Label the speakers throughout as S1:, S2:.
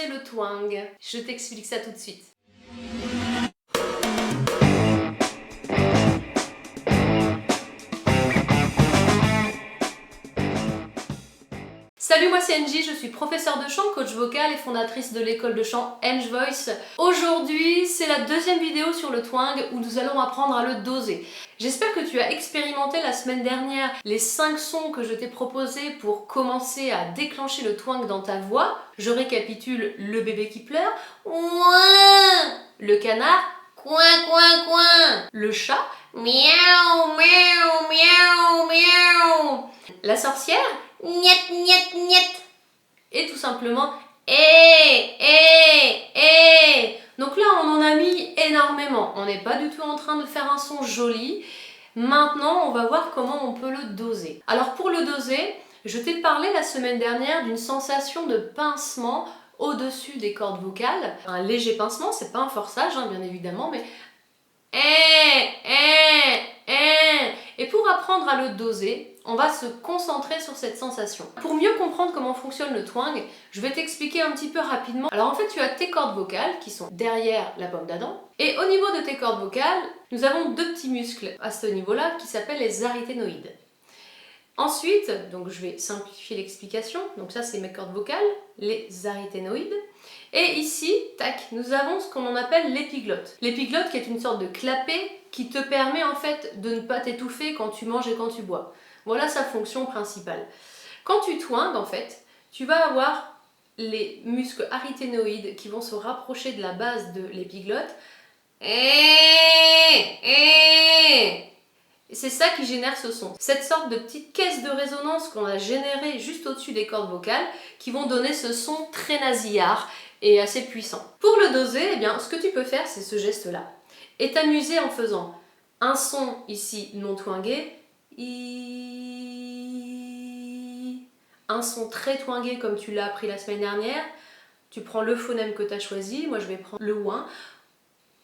S1: c'est le twang? Je t'explique ça tout de suite. Salut, moi c'est Angie, je suis professeure de chant, coach vocal et fondatrice de l'école de chant Ange Voice. Aujourd'hui, c'est la deuxième vidéo sur le twang où nous allons apprendre à le doser. J'espère que tu as expérimenté la semaine dernière les 5 sons que je t'ai proposés pour commencer à déclencher le twang dans ta voix. Je récapitule: le bébé qui pleure, ouin, le canard, coin coin coin, le chat, miaou miaou miaou miaou, la sorcière, niet niet niet, et tout simplement Donc là on en a mis énormément, on n'est pas du tout en train de faire un son joli. Maintenant on va voir comment on peut le doser. Alors pour le doser, je t'ai parlé la semaine dernière d'une sensation de pincement au-dessus des cordes vocales. Un léger pincement, c'est pas un forçage bien évidemment, mais et pour apprendre à le doser, on va se concentrer sur cette sensation. Pour mieux comprendre comment fonctionne le twang, je vais t'expliquer un petit peu rapidement. Alors en fait, tu as tes cordes vocales qui sont derrière la pomme d'Adam. Et au niveau de tes cordes vocales, nous avons deux petits muscles à ce niveau-là qui s'appellent les arythénoïdes. Ensuite, donc je vais simplifier l'explication. Donc ça, c'est mes cordes vocales, les arythénoïdes. Et ici, tac, nous avons ce qu'on appelle l'épiglotte. L'épiglotte qui est une sorte de clapet qui te permet en fait de ne pas t'étouffer quand tu manges et quand tu bois. Voilà sa fonction principale. Quand tu twingues, en fait, tu vas avoir les muscles arythénoïdes qui vont se rapprocher de la base de l'épiglotte. C'est ça qui génère ce son. Cette sorte de petite caisse de résonance qu'on a générée juste au-dessus des cordes vocales qui vont donner ce son très nasillard et assez puissant. Pour le doser, eh bien, ce que tu peux faire, c'est ce geste-là. Et t'amuser en faisant un son ici non twingué, un son très twingué comme tu l'as appris la semaine dernière. Tu prends le phonème que tu as choisi, moi je vais prendre le ouin.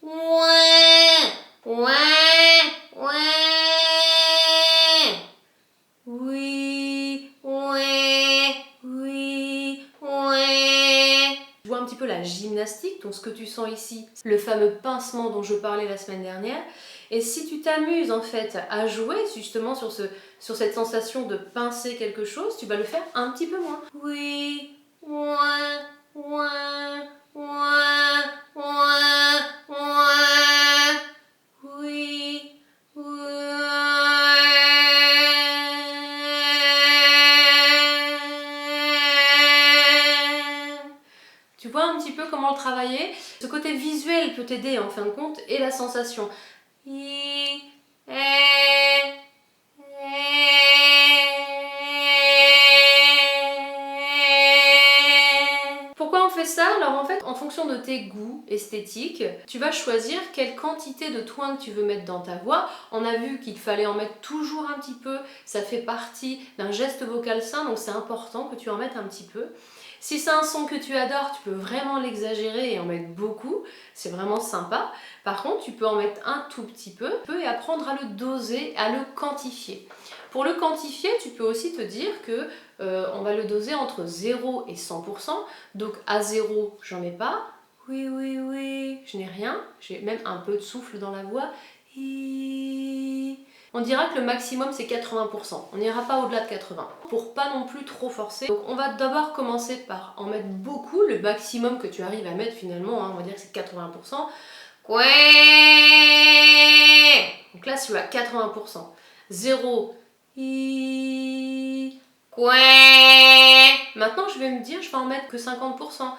S1: Ouin, ouin, ouin. Oui, oui, oui, oui. Je vois un petit peu la gymnastique, donc ce que tu sens ici, le fameux pincement dont je parlais la semaine dernière. Et si tu t'amuses en fait à jouer justement sur cette sensation de pincer quelque chose, tu vas le faire un petit peu moins. Oui, ouin, ouin, ouin, ouin, ouin. Oui, ouin. Tu vois un petit peu comment le travailler? Ce côté visuel peut t'aider en fin de compte et la sensation. Pourquoi on fait ça? Alors en fait, en fonction de tes goûts esthétiques, tu vas choisir quelle quantité de twang tu veux mettre dans ta voix. On a vu qu'il fallait en mettre toujours un petit peu, ça fait partie d'un geste vocal sain, donc c'est important que tu en mettes un petit peu. Si c'est un son que tu adores, tu peux vraiment l'exagérer et en mettre beaucoup, c'est vraiment sympa. Par contre, tu peux en mettre un tout petit peu et apprendre à le doser, à le quantifier. Pour le quantifier, tu peux aussi te dire que on va le doser entre 0 et 100%. Donc à 0, j'en ai pas. Oui, oui, oui, je n'ai rien. J'ai même un peu de souffle dans la voix. On dira que le maximum c'est 80%, on n'ira pas au-delà de 80%, pour pas non plus trop forcer. Donc on va d'abord commencer par en mettre beaucoup, le maximum que tu arrives à mettre finalement, on va dire que c'est 80%. Donc là tu as 80%, 0, maintenant je vais me dire je vais en mettre que 50%.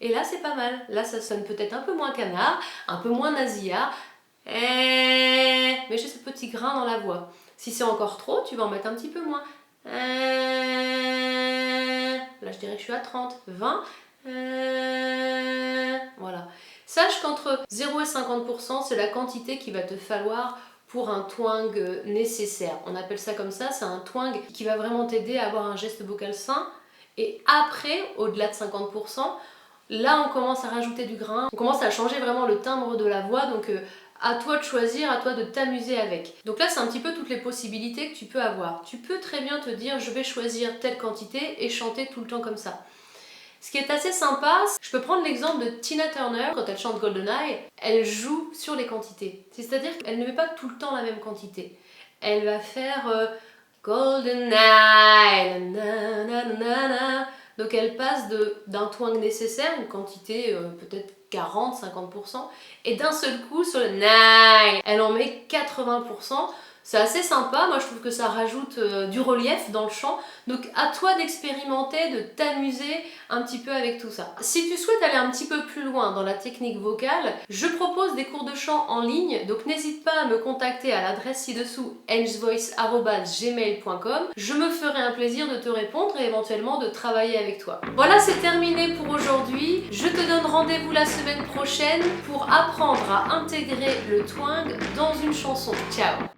S1: Et là c'est pas mal, là ça sonne peut-être un peu moins canard, un peu moins nasillard, mais j'ai ce petit grain dans la voix. Si c'est encore trop, tu vas en mettre un petit peu moins. Là je dirais que je suis à 30, 20, voilà. Sache qu'entre 0 et 50%, c'est la quantité qu'il va te falloir pour un twang nécessaire. On appelle ça comme ça, c'est un twang qui va vraiment t'aider à avoir un geste vocal sain. Et après, au-delà de 50%, là on commence à rajouter du grain, on commence à changer vraiment le timbre de la voix, donc à toi de choisir, à toi de t'amuser avec. Donc là c'est un petit peu toutes les possibilités que tu peux avoir. Tu peux très bien te dire je vais choisir telle quantité et chanter tout le temps comme ça. Ce qui est assez sympa, je peux prendre l'exemple de Tina Turner, quand elle chante GoldenEye, elle joue sur les quantités. C'est-à-dire qu'elle ne met pas tout le temps la même quantité. Elle va faire GoldenEye, nanana. Donc elle passe d'un twang nécessaire, une quantité peut-être 40-50%, et d'un seul coup sur le nine, elle en met 80%. C'est assez sympa, moi je trouve que ça rajoute du relief dans le chant. Donc à toi d'expérimenter, de t'amuser un petit peu avec tout ça. Si tu souhaites aller un petit peu plus loin dans la technique vocale, je propose des cours de chant en ligne, donc n'hésite pas à me contacter à l'adresse ci-dessous angevvoice@gmail.com. Je me ferai un plaisir de te répondre et éventuellement de travailler avec toi. Voilà, c'est terminé pour aujourd'hui. Je te donne rendez-vous la semaine prochaine pour apprendre à intégrer le twang dans une chanson. Ciao!